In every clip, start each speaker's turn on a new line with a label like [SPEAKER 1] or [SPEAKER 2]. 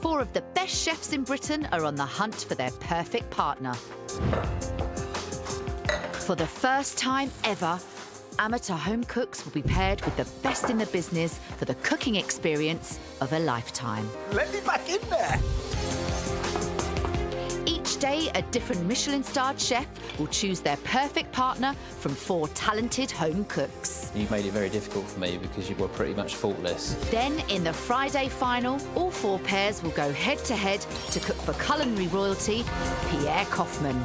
[SPEAKER 1] 4 of the best chefs in Britain are on the hunt for their perfect partner. For the first time ever, amateur home cooks will be paired with the best in the business for the cooking experience of a lifetime.
[SPEAKER 2] Let me back in there.
[SPEAKER 1] Each day, a different Michelin-starred chef will choose their perfect partner from 4 talented home cooks.
[SPEAKER 3] You've made it very difficult for me because you were pretty much faultless.
[SPEAKER 1] Then, in the Friday final, all 4 pairs will go head-to-head to cook for culinary royalty, Pierre Koffmann.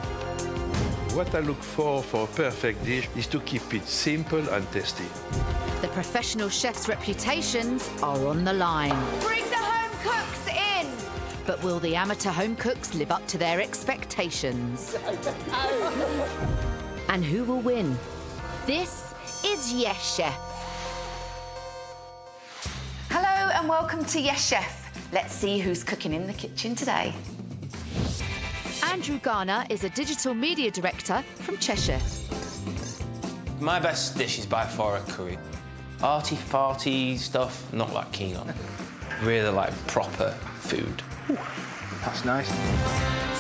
[SPEAKER 4] What I look for a perfect dish is to keep it simple and tasty.
[SPEAKER 1] The professional chefs' reputations are on the line.
[SPEAKER 5] Bring the home cooks in!
[SPEAKER 1] But will the amateur home cooks live up to their expectations? And who will win? This is Yes Chef.
[SPEAKER 5] Hello and welcome to Yes Chef. Let's see who's cooking in the kitchen today.
[SPEAKER 1] Andrew Garner is a digital media director from Cheshire.
[SPEAKER 6] My best dish is by far a curry. Arty-farty stuff, not that keen on. Really like proper food.
[SPEAKER 2] Ooh, that's nice.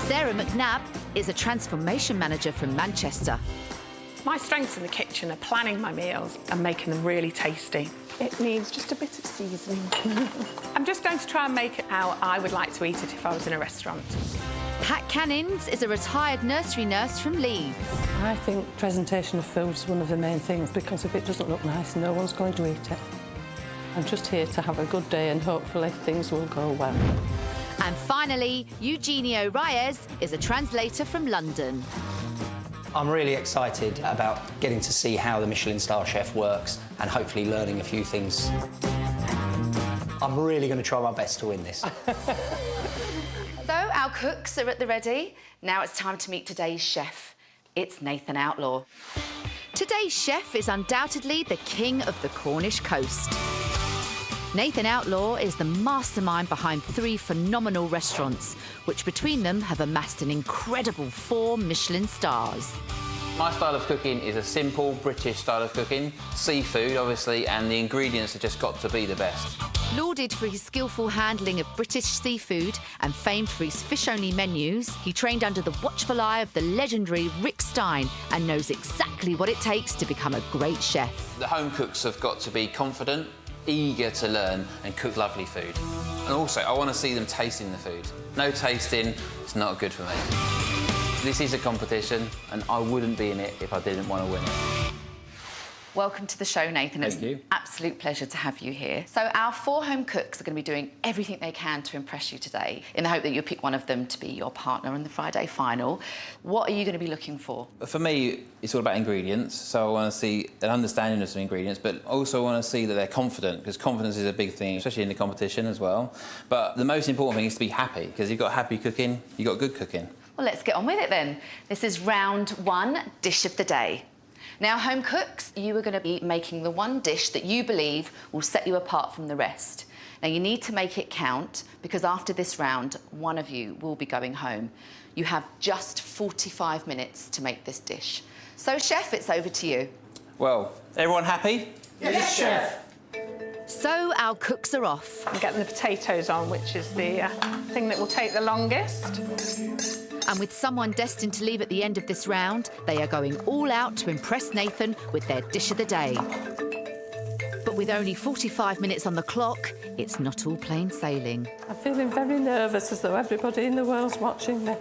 [SPEAKER 1] Sarah McNabb is a transformation manager from Manchester.
[SPEAKER 7] My strengths in the kitchen are planning my meals and making them really tasty. It needs just a bit of seasoning. I'm just going to try and make it how I would like to eat it if I was in a restaurant.
[SPEAKER 1] Pat Cannings is a retired nursery nurse from Leeds.
[SPEAKER 8] I think presentation of food is one of the main things, because if it doesn't look nice, no one's going to eat it. I'm just here to have a good day and hopefully things will go well.
[SPEAKER 1] And finally, Eugenio Reyes is a translator from London.
[SPEAKER 9] I'm really excited about getting to see how the Michelin-star chef works and hopefully learning a few things. I'm really going to try my best to win this.
[SPEAKER 5] So our cooks are at the ready. Now it's time to meet today's chef. It's Nathan Outlaw.
[SPEAKER 1] Today's chef is undoubtedly the king of the Cornish coast. Nathan Outlaw is the mastermind behind 3 phenomenal restaurants, which between them have amassed an incredible 4 Michelin stars.
[SPEAKER 6] My style of cooking is a simple British style of cooking. Seafood, obviously, and the ingredients have just got to be the best.
[SPEAKER 1] Lauded for his skillful handling of British seafood and famed for his fish-only menus, he trained under the watchful eye of the legendary Rick Stein and knows exactly what it takes to become a great chef.
[SPEAKER 6] The home cooks have got to be confident, eager to learn and cook lovely food. And also, I want to see them tasting the food. No tasting, it's not good for me. This is a competition, and I wouldn't be in it if I didn't want to win it.
[SPEAKER 5] Welcome to the show, Nathan.
[SPEAKER 3] Thank you.
[SPEAKER 5] It's an absolute pleasure to have you here. So our 4 home cooks are going to be doing everything they can to impress you today, in the hope that you'll pick one of them to be your partner in the Friday final. What are you going to be looking for?
[SPEAKER 3] For me, it's all about ingredients, so I want to see an understanding of some ingredients, but also I want to see that they're confident, because confidence is a big thing, especially in the competition as well. But the most important thing is to be happy, because you've got happy cooking, you've got good cooking.
[SPEAKER 5] Well, let's get on with it then. This is round 1, dish of the day. Now, home cooks, you are going to be making the one dish that you believe will set you apart from the rest. Now, you need to make it count, because after this round, one of you will be going home. You have just 45 minutes to make this dish. So, chef, it's over to you.
[SPEAKER 3] Well, everyone happy?
[SPEAKER 2] Yes, chef.
[SPEAKER 1] So our cooks are off.
[SPEAKER 7] I'm getting the potatoes on, which is the thing that will take the longest.
[SPEAKER 1] And with someone destined to leave at the end of this round, they are going all out to impress Nathan with their dish of the day. But with only 45 minutes on the clock, it's not all plain sailing.
[SPEAKER 8] I'm feeling very nervous, as though everybody in the world's watching me.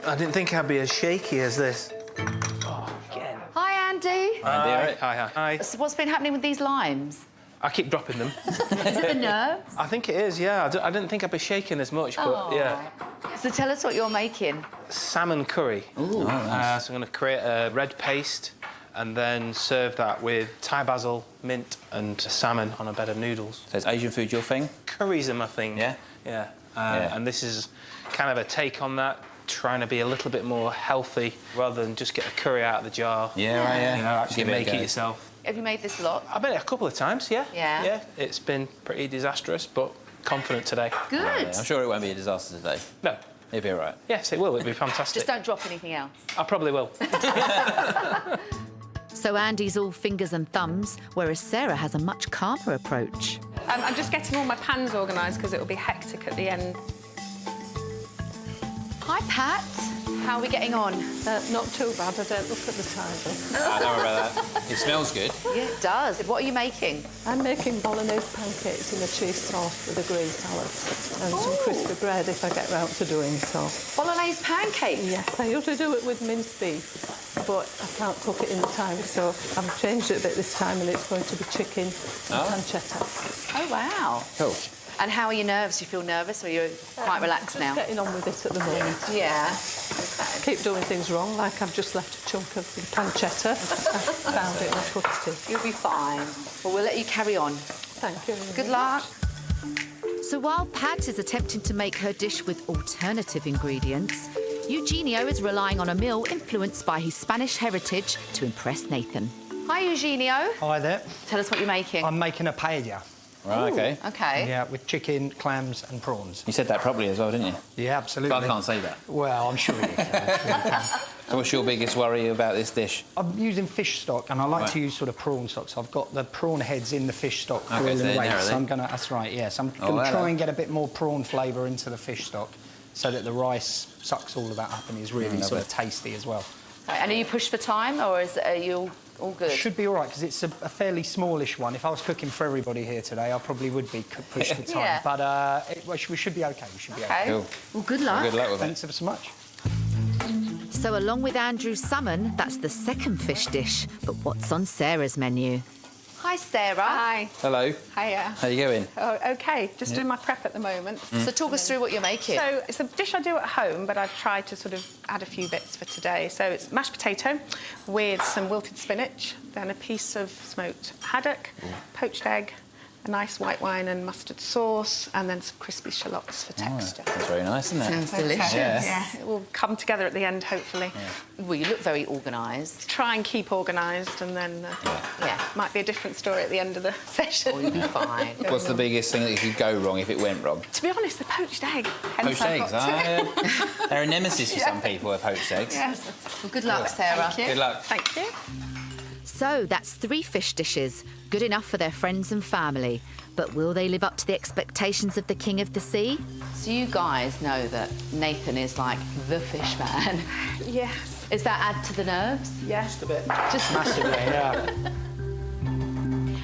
[SPEAKER 2] I didn't think I'd be as shaky as this.
[SPEAKER 5] Hi, Andy.
[SPEAKER 2] Hi.
[SPEAKER 5] So what's been happening with these limes?
[SPEAKER 2] I keep dropping them.
[SPEAKER 5] Is it the nerves?
[SPEAKER 2] I think it is, yeah. I didn't think I'd be shaking as much, but yeah.
[SPEAKER 5] So tell us what you're making.
[SPEAKER 2] Salmon curry.
[SPEAKER 3] Ooh, nice.
[SPEAKER 2] So I'm going to create a red paste and then serve that with Thai basil, mint and salmon on a bed of noodles.
[SPEAKER 3] So is Asian food your thing?
[SPEAKER 2] Curries are my thing.
[SPEAKER 3] Yeah?
[SPEAKER 2] Yeah.
[SPEAKER 3] Yeah.
[SPEAKER 2] And this is kind of a take on that, trying to be a little bit more healthy rather than just get a curry out of the jar.
[SPEAKER 3] Yeah, right, yeah.
[SPEAKER 2] You know, actually
[SPEAKER 3] Give it a
[SPEAKER 2] make
[SPEAKER 3] go.
[SPEAKER 2] it yourself.
[SPEAKER 5] Have you made this lot?
[SPEAKER 2] I've made it a couple of times, yeah.
[SPEAKER 5] Yeah?
[SPEAKER 2] Yeah, it's been pretty disastrous, but confident today.
[SPEAKER 5] Good.
[SPEAKER 3] Yeah, I'm sure it won't be a disaster today.
[SPEAKER 2] No.
[SPEAKER 3] It'll be all right.
[SPEAKER 2] Yes, it will. It'll be fantastic.
[SPEAKER 5] Just don't drop anything else.
[SPEAKER 2] I probably will.
[SPEAKER 1] So Andy's all fingers and thumbs, whereas Sarah has a much calmer approach.
[SPEAKER 7] I'm just getting all my pans organised because it will be hectic at the end.
[SPEAKER 5] Hi, Pat. How are we getting on?
[SPEAKER 8] Not too bad. I don't look at the title.
[SPEAKER 3] I don't worry about that. It smells good.
[SPEAKER 5] Yeah, it does. What are you making?
[SPEAKER 8] I'm making bolognese pancakes in a cheese sauce with a green salad and some crispy bread if I get round to doing so.
[SPEAKER 5] Bolognese pancakes?
[SPEAKER 8] Yes, I usually do it with minced beef, but I can't cook it in the time, so I've changed it a bit this time and it's going to be chicken and pancetta.
[SPEAKER 5] Oh, wow.
[SPEAKER 3] Cool.
[SPEAKER 5] And how are your nerves? Do you feel nervous or you're quite relaxed now?
[SPEAKER 8] Just getting on with it at the moment.
[SPEAKER 5] Yeah.
[SPEAKER 8] Keep doing things wrong, like I've just left a chunk of the pancetta. I found it and I put it in.
[SPEAKER 5] You'll be fine. Well, we'll let you carry on.
[SPEAKER 8] Thank you.
[SPEAKER 5] Good luck.
[SPEAKER 1] So while Pat is attempting to make her dish with alternative ingredients, Eugenio is relying on a meal influenced by his Spanish heritage to impress Nathan.
[SPEAKER 5] Hi, Eugenio.
[SPEAKER 10] Hi there.
[SPEAKER 5] Tell us what you're making.
[SPEAKER 10] I'm making a paella.
[SPEAKER 3] Right, OK.
[SPEAKER 5] OK.
[SPEAKER 10] Yeah, with chicken, clams and prawns.
[SPEAKER 3] You said that properly as well, didn't you?
[SPEAKER 10] Yeah, absolutely.
[SPEAKER 3] But I can't say that.
[SPEAKER 10] Well, I'm sure you can.
[SPEAKER 3] So what's your biggest worry about this dish?
[SPEAKER 10] I'm using fish stock, and I like to use sort of prawn stock. So I've got the prawn heads in the fish stock
[SPEAKER 3] Okay,
[SPEAKER 10] boiling
[SPEAKER 3] so they're
[SPEAKER 10] away.
[SPEAKER 3] there, are
[SPEAKER 10] So
[SPEAKER 3] they?
[SPEAKER 10] I'm gonna. That's right. Yes, I'm gonna try and get a bit more prawn flavour into the fish stock, so that the rice sucks all of that up and is really sort of tasty as well.
[SPEAKER 5] Right, and are you pushed for time, or are you all good?
[SPEAKER 10] Should be all right because it's a fairly smallish one. If I was cooking for everybody here today, I probably would be pushed for time.
[SPEAKER 5] Yeah.
[SPEAKER 10] But we should be okay. We should be okay.
[SPEAKER 3] Cool.
[SPEAKER 5] Well, good luck.
[SPEAKER 3] Good luck with
[SPEAKER 10] Thanks
[SPEAKER 3] it.
[SPEAKER 10] ever so much.
[SPEAKER 1] So along with Andrew's salmon, that's the second fish dish. But what's on Sarah's menu?
[SPEAKER 5] Hi, Sarah.
[SPEAKER 7] Hi.
[SPEAKER 3] Hello.
[SPEAKER 7] Hiya.
[SPEAKER 3] How you going?
[SPEAKER 7] Oh, OK, just doing my prep at the moment.
[SPEAKER 5] So talk us through what you're making.
[SPEAKER 7] So it's a dish I do at home, but I've tried to sort of add a few bits for today. So it's mashed potato with some wilted spinach, then a piece of smoked haddock, poached egg, a nice white wine and mustard sauce, and then some crispy shallots for texture.
[SPEAKER 3] That's very nice, isn't it?
[SPEAKER 5] Sounds delicious.
[SPEAKER 3] Yeah.
[SPEAKER 7] It will come together at the end, hopefully.
[SPEAKER 5] Well, you look very organised.
[SPEAKER 7] Try and keep organised, and then
[SPEAKER 5] Yeah.
[SPEAKER 7] might be a different story at the end of the session.
[SPEAKER 5] Oh, you'll be fine.
[SPEAKER 3] What's the biggest thing that could go wrong if it went wrong?
[SPEAKER 7] To be honest, the poached egg. Hence
[SPEAKER 3] Poached
[SPEAKER 7] I've
[SPEAKER 3] eggs,
[SPEAKER 7] got to-
[SPEAKER 3] They're a nemesis for some people, are poached eggs.
[SPEAKER 7] Yes.
[SPEAKER 5] Well, good luck, Sarah.
[SPEAKER 7] Thank you.
[SPEAKER 3] Good luck.
[SPEAKER 7] Thank you.
[SPEAKER 1] So that's 3 fish dishes, good enough for their friends and family. But will they live up to the expectations of the King of the Sea?
[SPEAKER 5] So you guys know that Nathan is like the fish man.
[SPEAKER 7] Yes.
[SPEAKER 5] Is that add to the nerves?
[SPEAKER 7] Yes.
[SPEAKER 10] Just a bit.
[SPEAKER 5] Just
[SPEAKER 10] Massively, yeah.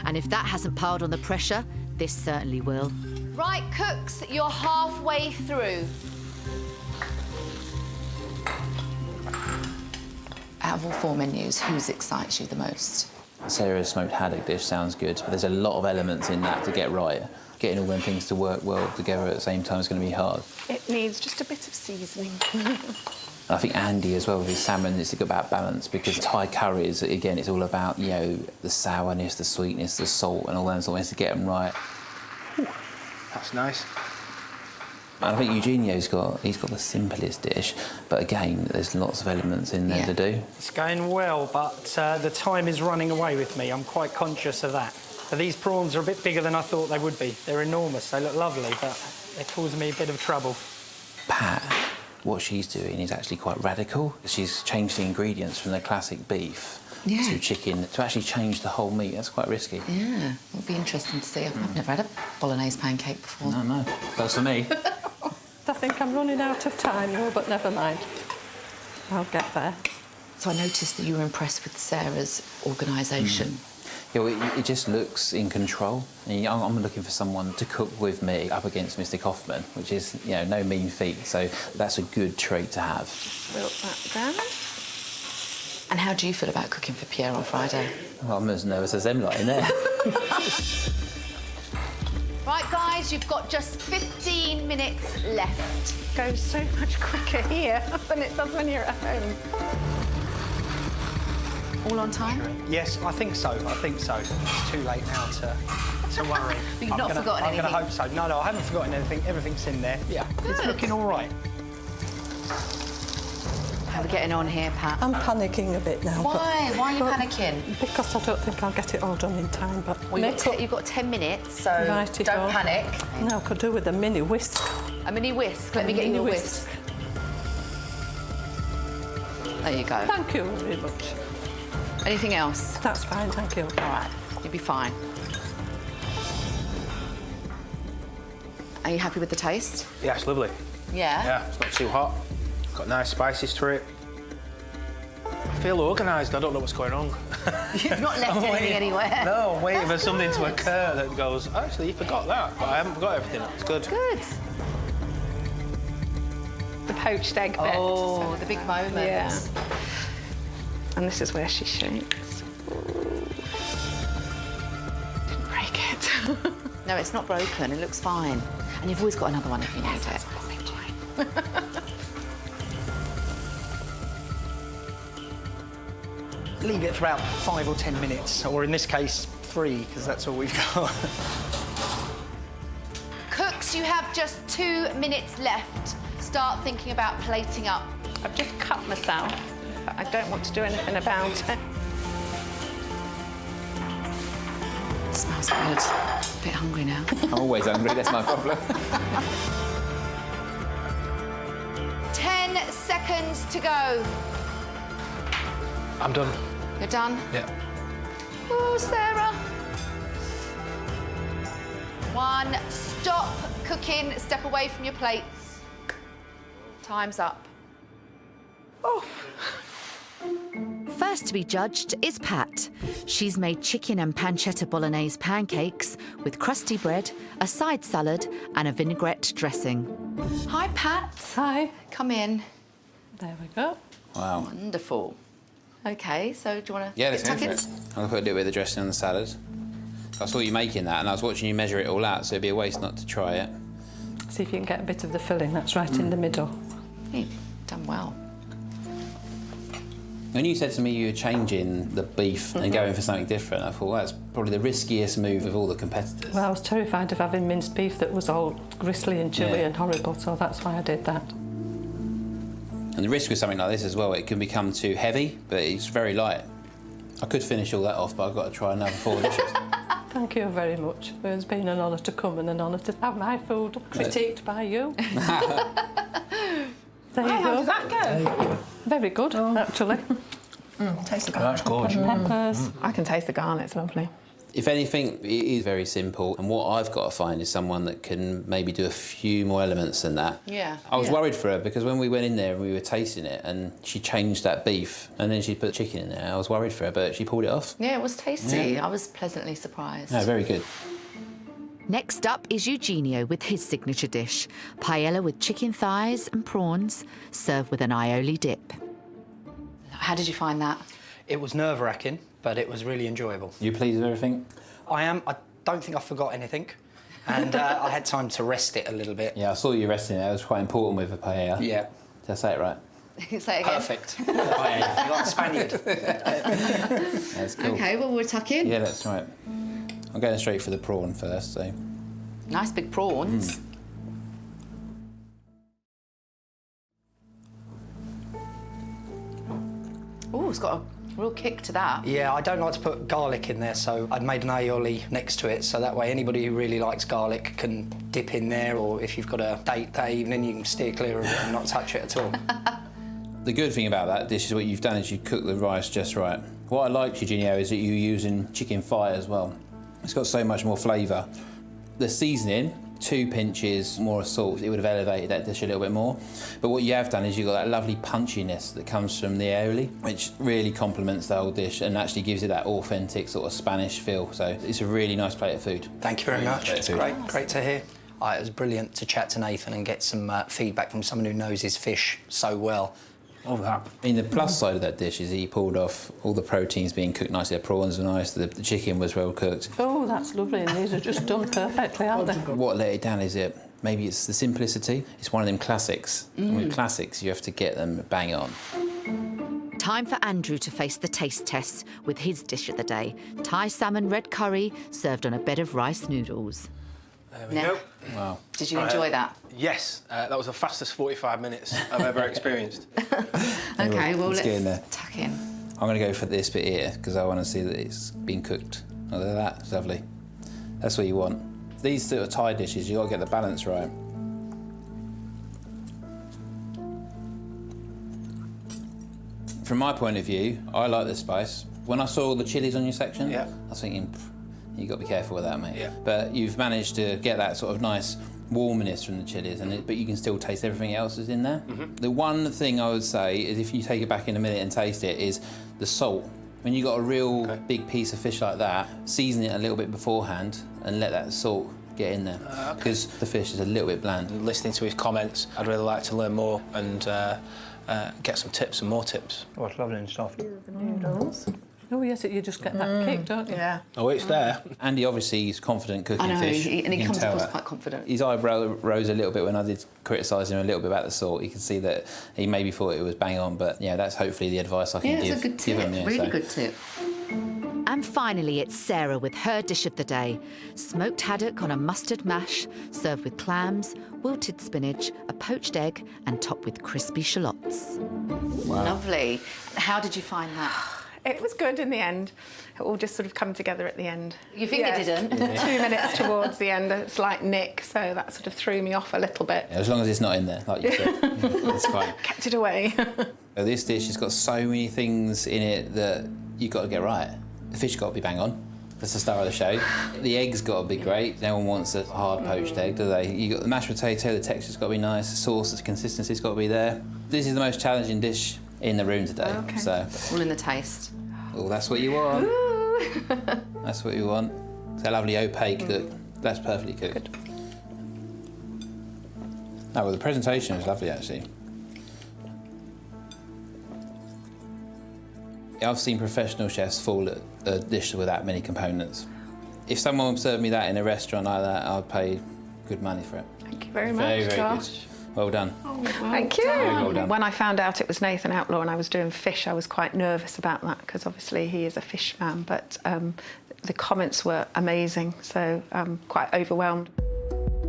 [SPEAKER 1] And if that hasn't piled on the pressure, this certainly will.
[SPEAKER 5] Right, cooks, you're halfway through. Out of all 4 menus, whose excites you the most?
[SPEAKER 3] Sarah's smoked haddock dish sounds good, but there's a lot of elements in that to get right. Getting all them things to work well together at the same time is going to be hard.
[SPEAKER 7] It needs just a bit of seasoning.
[SPEAKER 3] And I think Andy as well with his salmon, it's about balance because Thai curries, again, it's all about, you know, the sourness, the sweetness, the salt and all that sort of things to get them right.
[SPEAKER 2] That's nice.
[SPEAKER 3] And I think Eugenio's got the simplest dish, but again, there's lots of elements in there to do.
[SPEAKER 10] It's going well, but the time is running away with me. I'm quite conscious of that. But these prawns are a bit bigger than I thought they would be. They're enormous. They look lovely, but they're causing me a bit of trouble.
[SPEAKER 3] Pat, what she's doing is actually quite radical. She's changed the ingredients from the classic beef to chicken to actually change the whole meat. That's quite risky.
[SPEAKER 5] Yeah, it'll be interesting to see. I've never had a bolognese pancake before.
[SPEAKER 3] No, that's for me.
[SPEAKER 8] I think I'm running out of time, though, but never mind. I'll get there.
[SPEAKER 5] So I noticed that you were impressed with Sarah's organisation.
[SPEAKER 3] Yeah, well, it just looks in control. And I'm looking for someone to cook with me up against Mr. Koffmann, which is, you know, no mean feat. So that's a good trait to have.
[SPEAKER 7] Wilt that down.
[SPEAKER 5] And how do you feel about cooking for Pierre on Friday?
[SPEAKER 3] Well, I'm as nervous as them lot in there.
[SPEAKER 5] Right, guys, you've got just 15 minutes left.
[SPEAKER 7] It goes so much quicker here than it does when you're at home.
[SPEAKER 5] All on time?
[SPEAKER 10] Yes, I think so. It's too late now to worry.
[SPEAKER 5] But you've not forgotten
[SPEAKER 10] I'm
[SPEAKER 5] anything?
[SPEAKER 10] going to hope so. No, I haven't forgotten anything. Everything's in there. Yeah, it's looking all right.
[SPEAKER 5] How are we getting on here, Pat?
[SPEAKER 8] I'm panicking a bit now.
[SPEAKER 5] Why? Why are you panicking?
[SPEAKER 8] Because I don't think I'll get it all done in time, but...
[SPEAKER 5] Well, you've got 10 minutes, so
[SPEAKER 8] Righty-ho.
[SPEAKER 5] don't panic.
[SPEAKER 8] No, I could do with a mini whisk.
[SPEAKER 5] A mini whisk. Let me get you a whisk. There you go.
[SPEAKER 8] Thank you very much.
[SPEAKER 5] Anything else?
[SPEAKER 8] That's fine, thank you.
[SPEAKER 5] All right, you'll be fine. Are you happy with the taste?
[SPEAKER 2] Yeah, it's lovely.
[SPEAKER 5] Yeah?
[SPEAKER 2] Yeah, it's not too hot. Got nice spices to it. I feel organised. I don't know what's going on.
[SPEAKER 5] You've not left anything anywhere.
[SPEAKER 2] No, I'm waiting for something to occur that goes, actually, you forgot that, but I haven't forgot everything. It's good.
[SPEAKER 5] Good.
[SPEAKER 7] The poached egg bit.
[SPEAKER 5] Oh, the big moment.
[SPEAKER 7] Yeah. And this is where she shakes. Didn't break it.
[SPEAKER 5] No, it's not broken. It looks fine. And you've always got another one if you need it.
[SPEAKER 10] Leave it for about 5 or 10 minutes, or in this case, 3, because that's all we've got.
[SPEAKER 5] Cooks, you have just 2 minutes left. Start thinking about plating up.
[SPEAKER 7] I've just cut myself, but I don't want to do anything about it.
[SPEAKER 5] It smells good. A bit hungry now.
[SPEAKER 3] I'm always hungry, that's my problem.
[SPEAKER 5] 10 seconds to go.
[SPEAKER 2] I'm done.
[SPEAKER 5] You're done?
[SPEAKER 2] Yeah.
[SPEAKER 5] Oh, Sarah. 1, stop cooking, step away from your plates. Time's up.
[SPEAKER 7] Oh.
[SPEAKER 1] First to be judged is Pat. She's made chicken and pancetta bolognese pancakes with crusty bread, a side salad and a vinaigrette dressing.
[SPEAKER 5] Hi, Pat.
[SPEAKER 8] Hi.
[SPEAKER 5] Come in.
[SPEAKER 8] There we go.
[SPEAKER 3] Wow.
[SPEAKER 5] Wonderful. OK, so do you want to
[SPEAKER 3] Yeah, let's go
[SPEAKER 5] tuck
[SPEAKER 3] for
[SPEAKER 5] in?
[SPEAKER 3] it. I'm going to put a little bit of the dressing on the salad. I saw you making that and I was watching you measure it all out, so it'd be a waste not to try it.
[SPEAKER 8] See if you can get a bit of the filling. That's right in the middle.
[SPEAKER 5] You've done well.
[SPEAKER 3] When you said to me you were changing the beef and going for something different, I thought, well, that's probably the riskiest move of all the competitors.
[SPEAKER 8] Well, I was terrified of having minced beef that was all gristly and chewy and horrible, so that's why I did that.
[SPEAKER 3] And the risk with something like this as well, it can become too heavy, but it's very light. I could finish all that off, but I've got to try another 4 dishes.
[SPEAKER 8] Thank you very much. It's been an honour to come and an honour to have my food critiqued by you. There you
[SPEAKER 7] How
[SPEAKER 8] go.
[SPEAKER 7] did that go?
[SPEAKER 8] Very good, actually.
[SPEAKER 7] Taste the garlic.
[SPEAKER 2] That's gorgeous.
[SPEAKER 8] Peppers.
[SPEAKER 7] I can taste the garlic, it's lovely.
[SPEAKER 3] If anything, it is very simple, and what I've got to find is someone that can maybe do a few more elements than that.
[SPEAKER 5] Yeah.
[SPEAKER 3] I was worried for her because when we went in there and we were tasting it and she changed that beef and then she put chicken in there, I was worried for her, but she pulled it off.
[SPEAKER 5] Yeah, it was tasty.
[SPEAKER 3] Yeah.
[SPEAKER 5] I was pleasantly surprised.
[SPEAKER 3] No, very good.
[SPEAKER 1] Next up is Eugenio with his signature dish, paella with chicken thighs and prawns, served with an aioli dip.
[SPEAKER 5] How did you find that?
[SPEAKER 9] It was nerve-wracking, but it was really enjoyable.
[SPEAKER 3] You pleased with everything?
[SPEAKER 9] I am. I don't think I forgot anything. And I had time to rest it a little bit.
[SPEAKER 3] Yeah, I saw you resting it. It was quite important with a paella.
[SPEAKER 9] Yeah.
[SPEAKER 3] Did I say it right?
[SPEAKER 5] Say it again.
[SPEAKER 9] Perfect. Paella, like Spaniard.
[SPEAKER 3] That's cool.
[SPEAKER 5] OK, well, we'll tuck in.
[SPEAKER 3] Yeah, that's right. I'm going straight for the prawn first, so...
[SPEAKER 5] Nice big prawns. Oh, it's got a real kick to that.
[SPEAKER 9] Yeah, I don't like to put garlic in there, so I'd made an aioli next to it, so that way anybody who really likes garlic can dip in there, or if you've got a date that evening, you can steer clear of it and not touch it at all.
[SPEAKER 3] The good thing about that dish is what you've done is you cook the rice just right. What I like, Eugenio, is that you're using chicken thigh as well. It's got so much more flavour. The seasoning, 2 pinches more salt, it would have elevated that dish a little bit more. But what you have done is you've got that lovely punchiness that comes from the aioli, which really complements the whole dish and actually gives it that authentic sort of Spanish feel. So it's a really nice plate of food.
[SPEAKER 9] Thank you very much. It's great to hear. It was brilliant to chat to Nathan and get some feedback from someone who knows his fish so well.
[SPEAKER 3] I mean, the plus side of that dish is he pulled off all the proteins being cooked nicely. The prawns were nice, the chicken was well cooked.
[SPEAKER 8] Oh, that's lovely, and these are just done perfectly, aren't they?
[SPEAKER 3] What let it down is it maybe it's the simplicity. It's one of them classics. And with classics, you have to get them bang on.
[SPEAKER 1] Time for Andrew to face the taste test with his dish of the day, Thai salmon red curry served on a bed of rice noodles.
[SPEAKER 2] There we go.
[SPEAKER 3] Wow.
[SPEAKER 5] Did you enjoy that?
[SPEAKER 2] Yes, that was the fastest 45 minutes I've ever experienced.
[SPEAKER 5] OK, well,
[SPEAKER 3] let's get in there.
[SPEAKER 5] let's tuck in.
[SPEAKER 3] I'm going to go for this bit here because I want to see that it's been cooked. Oh, look at that, it's lovely. That's what you want. These sort of Thai dishes, you've got to get the balance right. From my point of view, I like the spice. When I saw the chilies on your section, I was thinking, you've got to be careful with that, mate.
[SPEAKER 2] Yeah.
[SPEAKER 3] But you've managed to get that sort of nice warminess from the chilies, but you can still taste everything else that's in there. The one thing I would say is, if you take it back in a minute and taste it, is the salt. When you've got a real big piece of fish like that, season it a little bit beforehand and let that salt get in there, because the fish is a little bit bland.
[SPEAKER 2] Listening to his comments, I'd really like to learn more and get some tips and more tips.
[SPEAKER 10] Oh, it's lovely and soft.
[SPEAKER 8] The noodles. Oh yes, you just get that kick, don't you?
[SPEAKER 7] Yeah.
[SPEAKER 2] Oh, it's there.
[SPEAKER 3] Andy obviously is confident cooking
[SPEAKER 5] I know,
[SPEAKER 3] fish.
[SPEAKER 5] and he
[SPEAKER 3] You can
[SPEAKER 5] comes
[SPEAKER 3] tell
[SPEAKER 5] across
[SPEAKER 3] that.
[SPEAKER 5] quite confident.
[SPEAKER 3] His eyebrow rose a little bit when I did criticise him a little bit about the salt. You can see that he maybe thought it was bang on, but yeah, that's hopefully the advice I can
[SPEAKER 5] Yeah,
[SPEAKER 3] give,
[SPEAKER 5] it's a good
[SPEAKER 3] give
[SPEAKER 5] tip,
[SPEAKER 3] him. Yeah,
[SPEAKER 5] really
[SPEAKER 3] so.
[SPEAKER 5] good tip.
[SPEAKER 1] And finally, it's Sarah with her dish of the day. Smoked haddock on a mustard mash, served with clams, wilted spinach, a poached egg, and topped with crispy shallots.
[SPEAKER 5] Lovely. How did you find that?
[SPEAKER 7] It was good in the end. It all just sort of come together at the end.
[SPEAKER 5] You think it didn't?
[SPEAKER 7] 2 minutes towards the end, a slight nick, so that sort of threw me off a little bit.
[SPEAKER 3] Yeah, as long as it's not in there, like you said, it's fine.
[SPEAKER 7] Kept it away.
[SPEAKER 3] So this dish has got so many things in it that you've got to get right. The fish got to be bang on. That's the star of the show. The egg's got to be great. No one wants a hard poached egg, do they? You got the mashed potato. The texture's got to be nice. The sauce, the consistency's got to be there. This is the most challenging dish in the room today.
[SPEAKER 7] Okay.
[SPEAKER 3] So,
[SPEAKER 5] All in the taste.
[SPEAKER 3] oh, that's what you want. That's what you want. It's a lovely opaque look. That's perfectly cooked. Oh, well, the presentation was lovely, actually. I've seen professional chefs fall at a dish with that many components. If someone served me that in a restaurant like that, I'd pay good money for it.
[SPEAKER 7] Thank you very much,
[SPEAKER 3] Very, very
[SPEAKER 7] Josh.
[SPEAKER 3] good. Well done.
[SPEAKER 7] Thank you.
[SPEAKER 3] Very well done.
[SPEAKER 7] When I found out it was Nathan Outlaw and I was doing fish, I was quite nervous about that because obviously he is a fish man, but the comments were amazing, so I'm quite overwhelmed.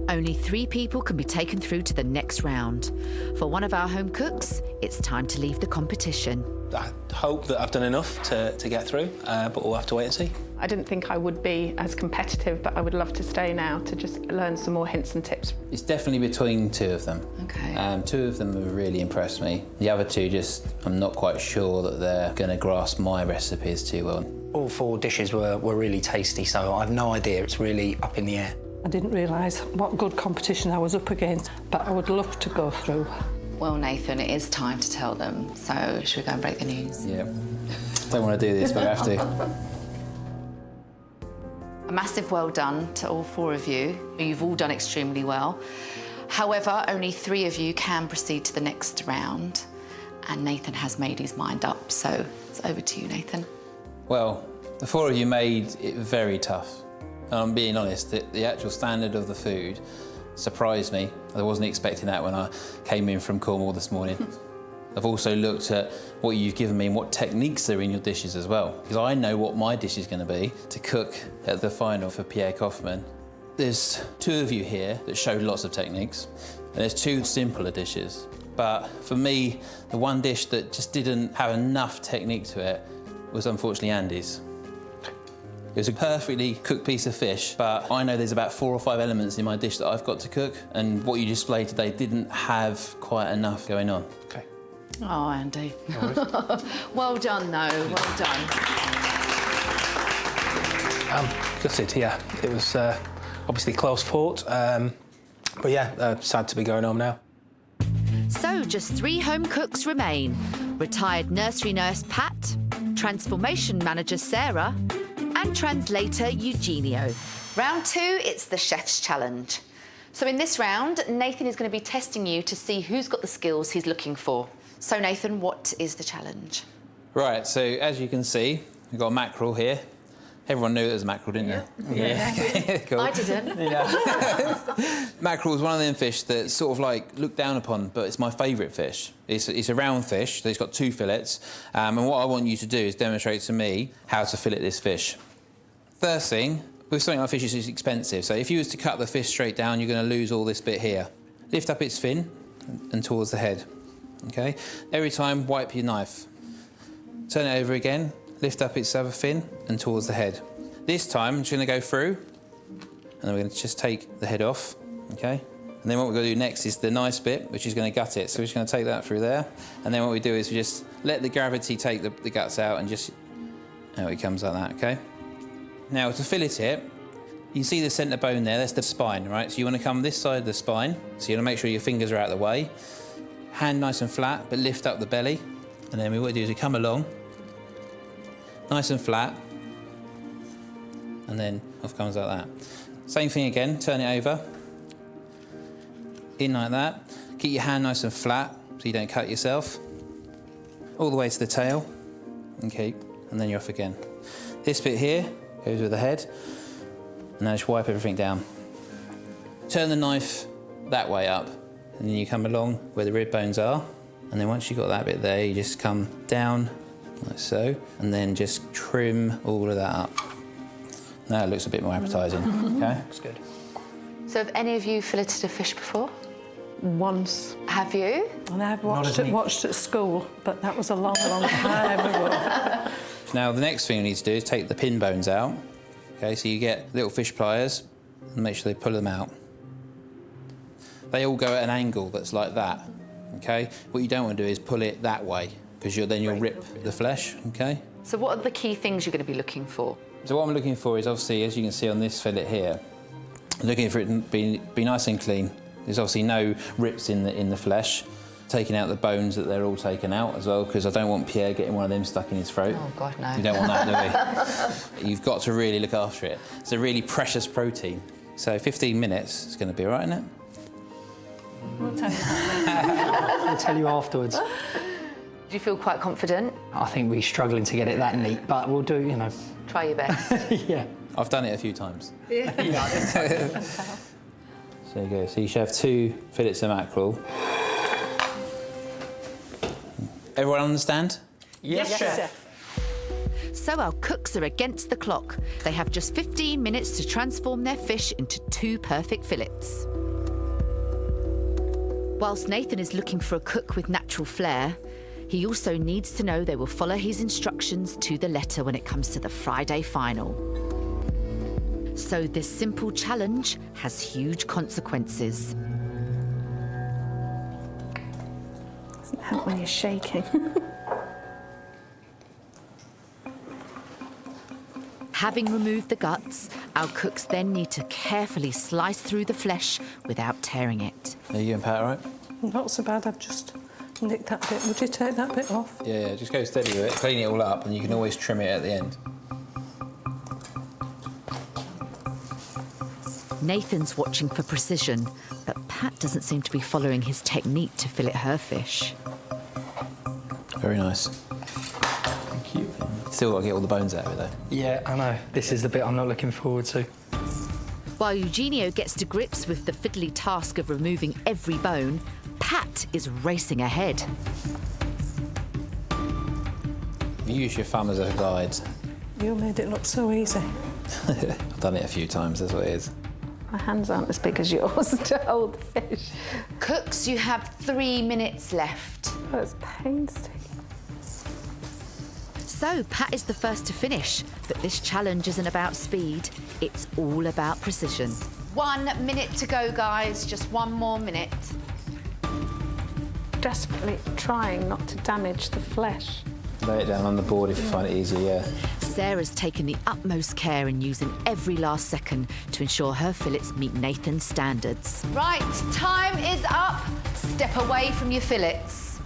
[SPEAKER 1] Only 3 people can be taken through to the next round. For one of our home cooks, it's time to leave the competition.
[SPEAKER 2] I hope that I've done enough to get through, but we'll have to wait and see.
[SPEAKER 7] I didn't think I would be as competitive, but I would love to stay now to just learn some more hints and tips.
[SPEAKER 3] It's definitely between 2 of them.
[SPEAKER 5] Okay.
[SPEAKER 3] 2 of them have really impressed me. The other 2 I'm not quite sure that they're going to grasp my recipes too well.
[SPEAKER 9] All 4 dishes were really tasty, so I've no idea. It's really up in the air.
[SPEAKER 8] I didn't realise what good competition I was up against, but I would love to go through.
[SPEAKER 5] Well, Nathan, it is time to tell them. So, should we go and break the news?
[SPEAKER 3] Yeah. Don't want to do this, but I have to.
[SPEAKER 5] A massive well done to all 4 of you. You've all done extremely well. However, only 3 of you can proceed to the next round. And Nathan has made his mind up, so it's over to you, Nathan.
[SPEAKER 3] Well, the 4 of you made it very tough. And I'm being honest, the actual standard of the food surprised me. I wasn't expecting that when I came in from Cornwall this morning. I've also looked at what you've given me and what techniques are in your dishes as well, because I know what my dish is going to be to cook at the final for Pierre Koffmann. There's 2 of you here that showed lots of techniques, and there's 2 simpler dishes. But for me, the one dish that just didn't have enough technique to it was unfortunately Andy's. It was a perfectly cooked piece of fish, but I know there's about 4 or 5 elements in my dish that I've got to cook, and what you displayed today didn't have quite enough going on.
[SPEAKER 2] Okay.
[SPEAKER 5] Oh, Andy. Well done, though. Well done.
[SPEAKER 2] Gutted, yeah. It was obviously close fought, but yeah, sad to be going home now.
[SPEAKER 1] So just 3 home cooks remain. Retired nursery nurse Pat, transformation manager Sarah, and translator Eugenio.
[SPEAKER 5] Round 2, it's the chef's challenge. So in this round, Nathan is going to be testing you to see who's got the skills he's looking for. So Nathan, what is the challenge?
[SPEAKER 3] Right, so as you can see, we've got a mackerel here. Everyone knew it was a mackerel, didn't you? Yeah. Cool.
[SPEAKER 5] I didn't.
[SPEAKER 3] Mackerel is one of them fish that's sort of like looked down upon, but it's my favourite fish. It's a round fish, so it's got 2 fillets. And what I want you to do is demonstrate to me how to fillet this fish. First thing, with something like fish, it's expensive. So if you was to cut the fish straight down, you're going to lose all this bit here. Lift up its fin and towards the head. Okay? Every time, wipe your knife. Turn it over again. Lift up its other fin and towards the head. This time, I'm just going to go through, and then we're going to just take the head off, okay? And then what we're going to do next is the nice bit, which is going to gut it. So we're just going to take that through there, and then what we do is we just let the gravity take the guts out and just... There it comes like that, okay? Now, to fillet it, You can see the centre bone there, that's the spine, right? So you want to come this side of the spine, so you want to make sure your fingers are out of the way. Hand nice and flat, but lift up the belly. And then what we do is we come along, nice and flat, and then off comes like that. Same thing again, turn it over. In like that. Keep your hand nice and flat, so you don't cut yourself. All the way to the tail, and keep, and then you're off again. This bit here goes with the head. And now just wipe everything down. Turn the knife that way up, and then you come along where the rib bones are, and then once you've got that bit there, you just come down, like so, and then just trim all of that up. Now it looks a bit more appetising, okay?
[SPEAKER 10] That's good.
[SPEAKER 5] So have any of you filleted a fish before?
[SPEAKER 8] Once.
[SPEAKER 5] Have you?
[SPEAKER 8] And I've watched at school, but that was a long, long time ago.
[SPEAKER 3] Now the next thing you need to do is take the pin bones out. Okay, so you get little fish pliers and make sure they pull them out. They all go at an angle that's like that, okay? What you don't want to do is pull it that way, because then you'll rip the flesh, okay?
[SPEAKER 5] So what are the key things you're going to be looking for?
[SPEAKER 3] So what I'm looking for is obviously, as you can see on this fillet here, I'm looking for it to be nice and clean. There's obviously no rips in the flesh. Taking out the bones, that they're all taken out as well, because I don't want Pierre getting one of them stuck in his throat.
[SPEAKER 5] Oh, God, no.
[SPEAKER 3] You don't want that, do we? You've got to really look after it. It's a really precious protein. So 15 minutes is going to be all right, isn't it?
[SPEAKER 8] We'll tell you.
[SPEAKER 9] I'll tell you afterwards.
[SPEAKER 5] Do you feel quite confident?
[SPEAKER 9] I think we're struggling to get it that neat, but we'll do, you know.
[SPEAKER 5] Try your best.
[SPEAKER 9] Yeah.
[SPEAKER 3] I've done it a few times. Yeah. So there you go. So you should have 2 fillets of mackerel. Everyone understand?
[SPEAKER 10] Yes, chef.
[SPEAKER 1] So our cooks are against the clock. They have just 15 minutes to transform their fish into 2 perfect fillets. Whilst Nathan is looking for a cook with natural flair, he also needs to know they will follow his instructions to the letter when it comes to the Friday final. So this simple challenge has huge consequences.
[SPEAKER 7] Doesn't help when you're shaking.
[SPEAKER 1] Having removed the guts, our cooks then need to carefully slice through the flesh without tearing it.
[SPEAKER 3] Are you and Pat all right?
[SPEAKER 8] Not so bad, I've just nicked that bit. Would you take that bit off?
[SPEAKER 3] Yeah, just go steady with it, clean it all up, and you can always trim it at the end.
[SPEAKER 1] Nathan's watching for precision, but Pat doesn't seem to be following his technique to fillet her fish.
[SPEAKER 3] Very nice.
[SPEAKER 9] Thank you.
[SPEAKER 3] Still got to get all the bones out of it, though.
[SPEAKER 9] Yeah, I know. This is the bit I'm not looking forward to.
[SPEAKER 1] While Eugenio gets to grips with the fiddly task of removing every bone, Pat is racing ahead.
[SPEAKER 3] Use your thumb as a guide.
[SPEAKER 8] You made it look so easy.
[SPEAKER 3] I've done it a few times, that's what it is.
[SPEAKER 7] My hands aren't as big as yours to hold the fish.
[SPEAKER 5] Cooks, you have 3 minutes left.
[SPEAKER 7] Oh, it's painstaking.
[SPEAKER 1] So Pat is the first to finish, but this challenge isn't about speed, it's all about precision.
[SPEAKER 5] 1 minute to go, guys. Just 1 more minute.
[SPEAKER 7] Desperately trying not to damage the flesh.
[SPEAKER 3] Lay it down on the board if you find it easier, yeah.
[SPEAKER 1] Sarah's taken the utmost care in using every last second to ensure her fillets meet Nathan's standards.
[SPEAKER 5] Right, time is up. Step away from your fillets.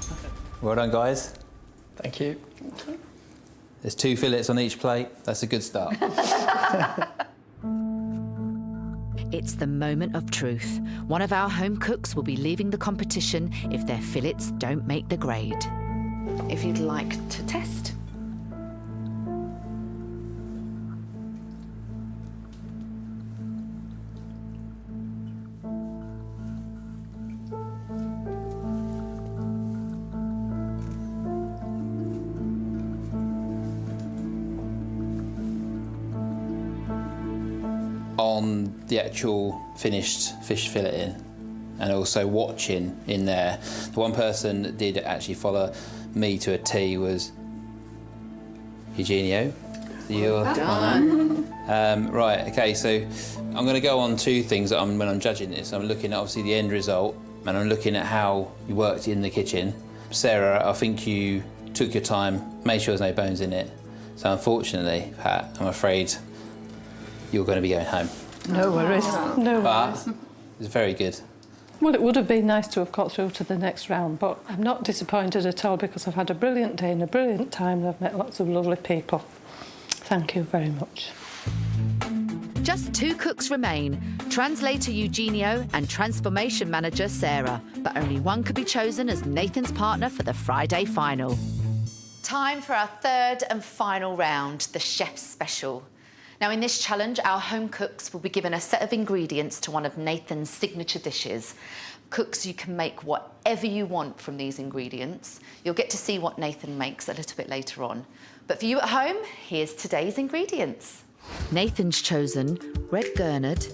[SPEAKER 3] Well done, guys.
[SPEAKER 9] Thank you.
[SPEAKER 3] There's 2 fillets on each plate. That's a good start.
[SPEAKER 1] It's the moment of truth. One of our home cooks will be leaving the competition if their fillets don't make the grade.
[SPEAKER 5] If you'd like to test.
[SPEAKER 3] On the actual finished fish filleting and also watching in there, the one person that did actually follow me to a T was Eugenio. You're done. Right, okay, so I'm going to go on 2 things when I'm judging this. I'm looking at obviously the end result and I'm looking at how you worked in the kitchen. Sarah, I think you took your time, made sure there's no bones in it. So unfortunately, Pat, I'm afraid you're going to be going home.
[SPEAKER 8] No worries. No worries.
[SPEAKER 3] But it's very good.
[SPEAKER 8] Well, it would have been nice to have got through to the next round, but I'm not disappointed at all because I've had a brilliant day and a brilliant time and I've met lots of lovely people. Thank you very much.
[SPEAKER 1] Just 2 cooks remain, translator Eugenio and transformation manager Sarah, but only one could be chosen as Nathan's partner for the Friday final.
[SPEAKER 5] Time for our third and final round, the chef's special. Now, in this challenge, our home cooks will be given a set of ingredients to one of Nathan's signature dishes. Cooks, you can make whatever you want from these ingredients. You'll get to see what Nathan makes a little bit later on. But for you at home, here's today's ingredients.
[SPEAKER 1] Nathan's chosen red gurnard,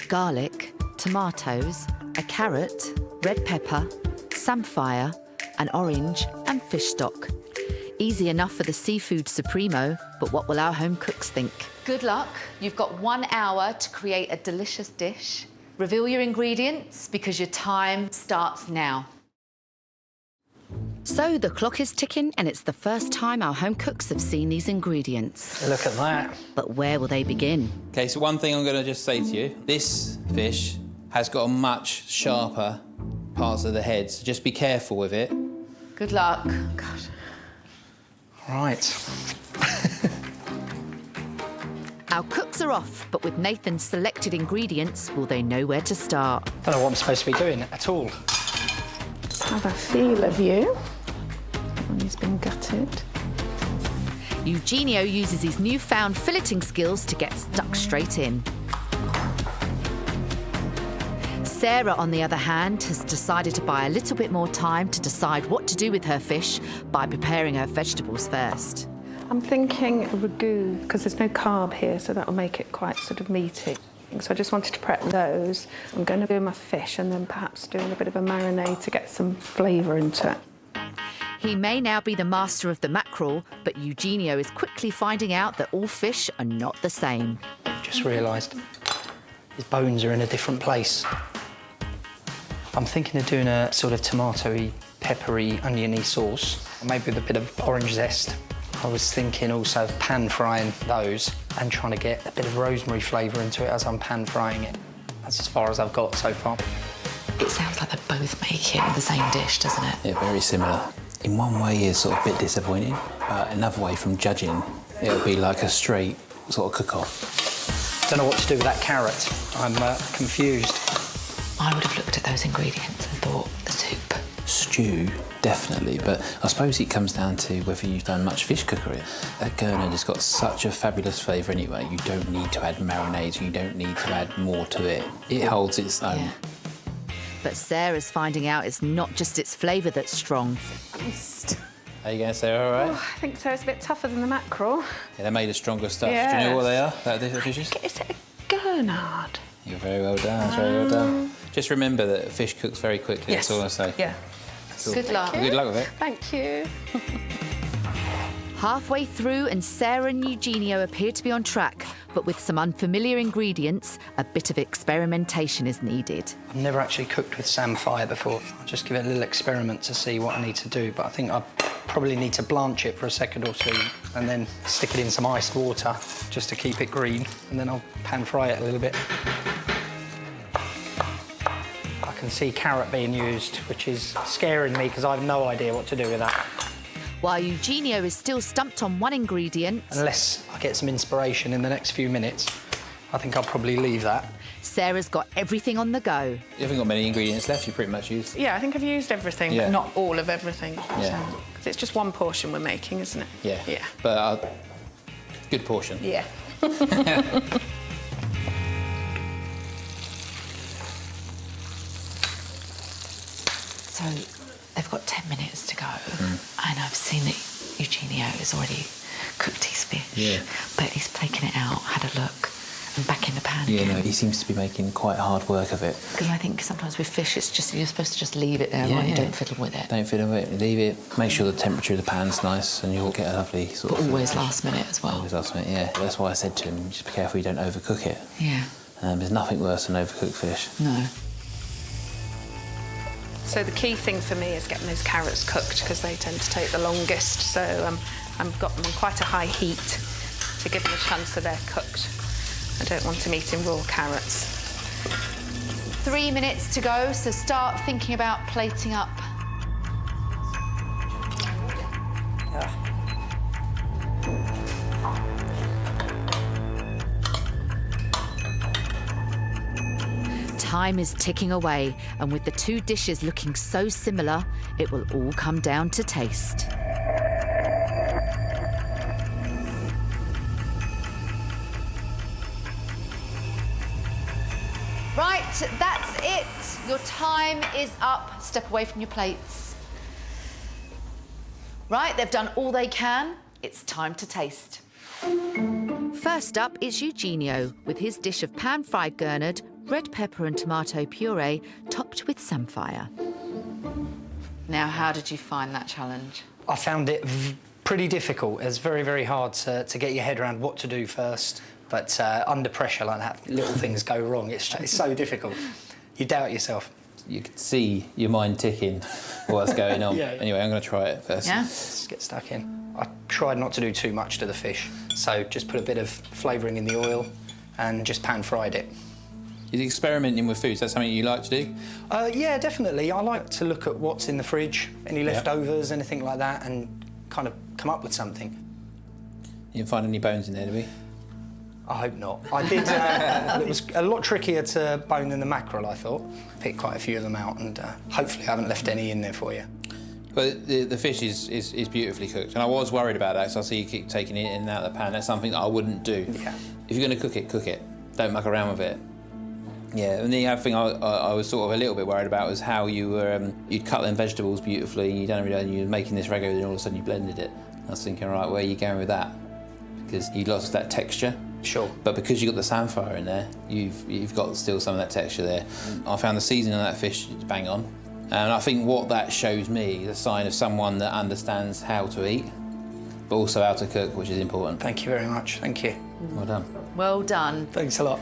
[SPEAKER 1] garlic, tomatoes, a carrot, red pepper, samphire, an orange and fish stock. Easy enough for the seafood supremo, but what will our home cooks think?
[SPEAKER 5] Good luck. You've got 1 hour to create a delicious dish. Reveal your ingredients because your time starts now.
[SPEAKER 1] So the clock is ticking and it's the first time our home cooks have seen these ingredients.
[SPEAKER 10] Look at that.
[SPEAKER 1] But where will they begin?
[SPEAKER 3] Okay, so one thing I'm going to just say to you, this fish has got a much sharper parts of the head, so just be careful with it.
[SPEAKER 5] Good luck. God.
[SPEAKER 10] Right.
[SPEAKER 1] Our cooks are off, but with Nathan's selected ingredients, will they know where to start?
[SPEAKER 10] Don't know what I'm supposed to be doing at all.
[SPEAKER 7] Have a feel of you when he's been gutted.
[SPEAKER 1] Eugenio uses his newfound filleting skills to get stuck straight in. Sarah, on the other hand, has decided to buy a little bit more time to decide what to do with her fish by preparing her vegetables first.
[SPEAKER 7] I'm thinking a ragu, because there's no carb here, so that'll make it quite sort of meaty. So I just wanted to prep those. I'm going to do my fish and then perhaps doing a bit of a marinade to get some flavour into it.
[SPEAKER 1] He may now be the master of the mackerel, but Eugenio is quickly finding out that all fish are not the same.
[SPEAKER 10] Just realised his bones are in a different place. I'm thinking of doing a sort of tomatoey, peppery, oniony sauce, maybe with a bit of orange zest. I was thinking also of pan frying those and trying to get a bit of rosemary flavour into it as I'm pan frying it. That's as far as I've got so far.
[SPEAKER 5] It sounds like they're both making the same dish, doesn't it?
[SPEAKER 3] Yeah, very similar. In one way, it's sort of a bit disappointing, but another way, from judging, it'll be like a straight sort of cook-off.
[SPEAKER 10] Don't know what to do with that carrot. I'm confused.
[SPEAKER 5] I would have looked at those ingredients and thought the soup.
[SPEAKER 3] Stew, definitely, but I suppose it comes down to whether you've done much fish cookery. That gurnard has got such a fabulous flavour anyway. You don't need to add marinades, you don't need to add more to it. It holds its own.
[SPEAKER 5] Yeah.
[SPEAKER 1] But Sarah's finding out it's not just its flavour that's strong.
[SPEAKER 3] How you going, Sarah, all right?
[SPEAKER 7] Oh, I think so. It's a bit tougher than the mackerel.
[SPEAKER 3] Yeah, they're made of stronger stuff.
[SPEAKER 7] Yes.
[SPEAKER 3] Do you know what they are, that dishes?
[SPEAKER 7] Is it a gurnard?
[SPEAKER 3] You're very well done, that's very well done. Just remember that fish cooks very quickly,
[SPEAKER 7] Yes.
[SPEAKER 3] that's all I say.
[SPEAKER 7] Yeah.
[SPEAKER 3] Cool.
[SPEAKER 5] Good luck.
[SPEAKER 3] Good luck with it.
[SPEAKER 7] Thank you.
[SPEAKER 1] Halfway through and Sarah and Eugenio appear to be on track, but with some unfamiliar ingredients, a bit of experimentation is needed.
[SPEAKER 10] I've never actually cooked with samphire before. I'll just give it a little experiment to see what I need to do, but I think I probably need to blanch it for a second or two and then stick it in some iced water just to keep it green, and then I'll pan fry it a little bit. I can see carrot being used, which is scaring me because I have no idea what to do with that.
[SPEAKER 1] While Eugenio is still stumped on one ingredient,
[SPEAKER 10] Unless I get some inspiration in the next few minutes, I think I'll probably leave that.
[SPEAKER 1] Sarah's got everything on the go.
[SPEAKER 3] You haven't got many ingredients left, you pretty much used.
[SPEAKER 7] Yeah, I think I've used everything,
[SPEAKER 3] Yeah.
[SPEAKER 7] but not all of everything.
[SPEAKER 3] Yeah.
[SPEAKER 7] Because it's just one portion we're making, isn't it?
[SPEAKER 3] Yeah.
[SPEAKER 7] Yeah.
[SPEAKER 3] But good portion.
[SPEAKER 7] Yeah.
[SPEAKER 5] So they've got 10 minutes to go, and I've seen that Eugenio has already cooked his fish,
[SPEAKER 3] Yeah.
[SPEAKER 5] but he's taken it out, had a look, and back in the pan
[SPEAKER 3] Yeah,
[SPEAKER 5] again.
[SPEAKER 3] no, he seems to be making quite hard work of it.
[SPEAKER 5] Because I think sometimes with fish, it's just you're supposed to just leave it there,
[SPEAKER 3] Yeah,
[SPEAKER 5] right? You
[SPEAKER 3] yeah.
[SPEAKER 5] don't fiddle with it.
[SPEAKER 3] Don't fiddle with it, leave it. Make sure the temperature of the pan's nice and you'll get a lovely sort
[SPEAKER 5] But
[SPEAKER 3] of...
[SPEAKER 5] always last minute as well.
[SPEAKER 3] Always last minute, yeah. That's why I said to him, just be careful you don't overcook it.
[SPEAKER 5] Yeah.
[SPEAKER 3] There's nothing worse than overcooked fish.
[SPEAKER 5] No.
[SPEAKER 7] So the key thing for me is getting those carrots cooked because they tend to take the longest. So I've got them on quite a high heat to give them a chance that they're cooked. I don't want him eating raw carrots.
[SPEAKER 5] 3 minutes to go, so start thinking about plating up.
[SPEAKER 1] Time is ticking away, and with the two dishes looking so similar, it will all come down to taste.
[SPEAKER 5] Right, that's it. Your time is up. Step away from your plates. Right, they've done all they can. It's time to taste.
[SPEAKER 1] First up is Eugenio, with his dish of pan-fried gurnard, red pepper and tomato puree, topped with samphire.
[SPEAKER 5] Now, how did you find that challenge?
[SPEAKER 10] I found it pretty difficult. It's very, very hard to get your head around what to do first. But under pressure like that, little things go wrong. It's so difficult. You doubt yourself.
[SPEAKER 3] You can see your mind ticking what's going on.
[SPEAKER 10] Yeah.
[SPEAKER 3] Anyway, I'm going to try it first.
[SPEAKER 5] Yeah?
[SPEAKER 10] Just get stuck in. I tried not to do too much to the fish, so just put a bit of flavouring in the oil and just pan-fried it.
[SPEAKER 3] Is experimenting with food, is that something you like to do?
[SPEAKER 10] Yeah, definitely. I like to look at what's in the fridge, any leftovers, anything like that, and kind of come up with something.
[SPEAKER 3] You didn't find any bones in there, did we?
[SPEAKER 10] I hope not. I did. It was a lot trickier to bone than the mackerel, I thought. Picked quite a few of them out, and hopefully I haven't left any in there for you.
[SPEAKER 3] Well, the fish is beautifully cooked, and I was worried about that, so I see you keep taking it in and out of the pan. That's something that I wouldn't do.
[SPEAKER 10] Yeah.
[SPEAKER 3] If you're going to cook it. Don't muck around with it. Yeah, and the other thing I was sort of a little bit worried about was how you were, you'd cut them vegetables beautifully, and you don't realise you were making this ragu, and all of a sudden you blended it. I was thinking, right, where are you going with that? Because you lost that texture.
[SPEAKER 10] Sure.
[SPEAKER 3] But because you've got the samphire in there, you've got still some of that texture there. I found the seasoning on that fish bang on. And I think what that shows me is a sign of someone that understands how to eat, but also how to cook, which is important.
[SPEAKER 10] Thank you very much. Thank you.
[SPEAKER 3] Well done.
[SPEAKER 5] Well done.
[SPEAKER 10] Thanks a lot.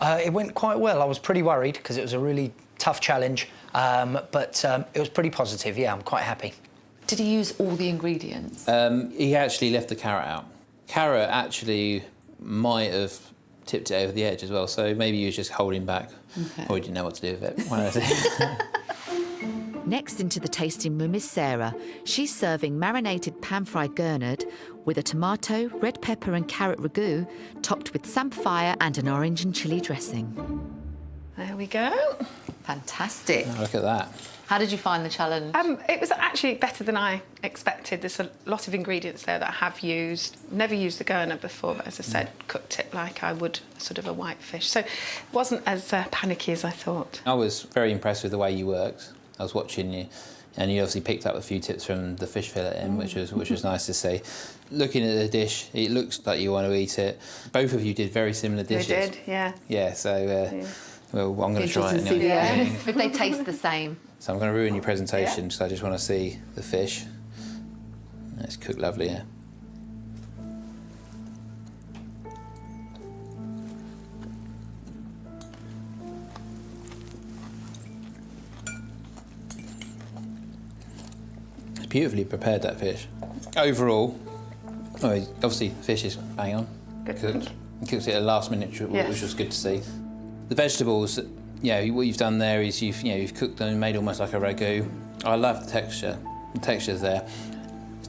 [SPEAKER 10] It went quite well. I was pretty worried because it was a really tough challenge, but it was pretty positive. Yeah, I'm quite happy.
[SPEAKER 5] Did he use all the ingredients?
[SPEAKER 3] He actually left the carrot out. Carrot actually might have tipped it over the edge as well, so maybe he was just holding back.
[SPEAKER 5] Okay.
[SPEAKER 3] Or he didn't know what to do with it. One of those.
[SPEAKER 1] Next into the tasting room is Sarah. She's serving marinated pan-fried gurnard with a tomato, red pepper and carrot ragu, topped with samphire and an orange and chilli dressing.
[SPEAKER 7] There we go.
[SPEAKER 5] Fantastic.
[SPEAKER 3] Oh, look at that.
[SPEAKER 5] How did you find the challenge?
[SPEAKER 7] It was actually better than I expected. There's a lot of ingredients there that I have used. Never used the gurnard before, but as I said, cooked it like I would sort of a white fish. So it wasn't as panicky as I thought.
[SPEAKER 3] I was very impressed with the way you worked. I was watching you, and you obviously picked up a few tips from the fish fillet, which was nice to see. Looking at the dish, it looks like you want to eat it. Both of you did very similar dishes.
[SPEAKER 7] They did, yeah.
[SPEAKER 3] Yeah, so well, I'm going to try it anyway.
[SPEAKER 5] Yeah. If they taste the same.
[SPEAKER 3] So I'm going to ruin your presentation, so I just want to see the fish. It's cooked lovely, yeah. It's beautifully prepared, that fish. Overall, obviously the fish is bang on.
[SPEAKER 7] Good.
[SPEAKER 3] Cooked. He cooks it at the last minute, which was good to see. The vegetables, what you've done there is you've cooked them and made almost like a ragu. I love the texture. The texture's there.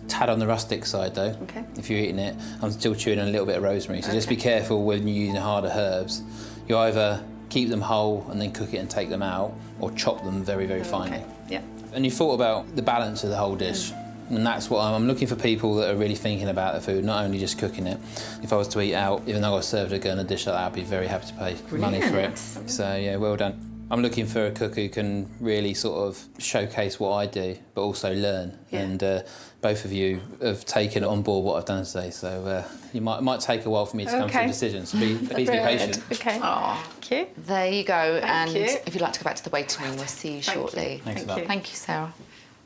[SPEAKER 3] Tad on the rustic side though.
[SPEAKER 7] Okay.
[SPEAKER 3] If you're eating it, I'm still chewing on a little bit of rosemary. So just be careful when you're using harder herbs. You either keep them whole and then cook it and take them out, or chop them very, very finely.
[SPEAKER 7] Okay. Yeah.
[SPEAKER 3] And you thought about the balance of the whole dish. And that's what I'm looking for, people that are really thinking about the food, not only just cooking it. If I was to eat out, even though I was served a gurnard dish like that, I'd be very happy to pay money for it. So yeah, well done. I'm looking for a cook who can really sort of showcase what I do, but also learn.
[SPEAKER 7] Yeah.
[SPEAKER 3] And both of you have taken on board what I've done today. So it might take a while for me to come to a decision. So please be patient.
[SPEAKER 7] Okay. Thank you.
[SPEAKER 5] There you go.
[SPEAKER 7] Thank
[SPEAKER 5] and
[SPEAKER 7] you.
[SPEAKER 5] if you'd like to go back to the waiting room, we'll see you shortly.
[SPEAKER 3] Thanks a lot.
[SPEAKER 5] Thank you, Sarah.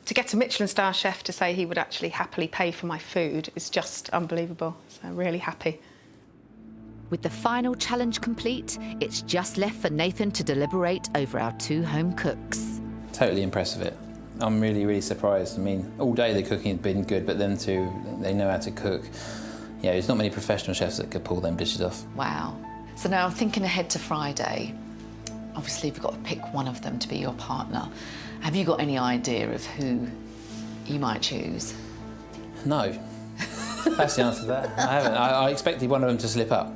[SPEAKER 7] To get a Michelin-star chef to say he would actually happily pay for my food is just unbelievable. So I'm really happy.
[SPEAKER 1] With the final challenge complete, it's just left for Nathan to deliberate over our two home cooks.
[SPEAKER 3] Totally impressed with it. I'm really, really surprised. I mean, all day the cooking has been good, but them two, they know how to cook. Yeah, there's not many professional chefs that could pull them dishes off.
[SPEAKER 5] Wow. So now thinking ahead to Friday, obviously we've got to pick one of them to be your partner. Have you got any idea of who you might choose?
[SPEAKER 3] No. That's the answer to that. I haven't. I expected one of them to slip up,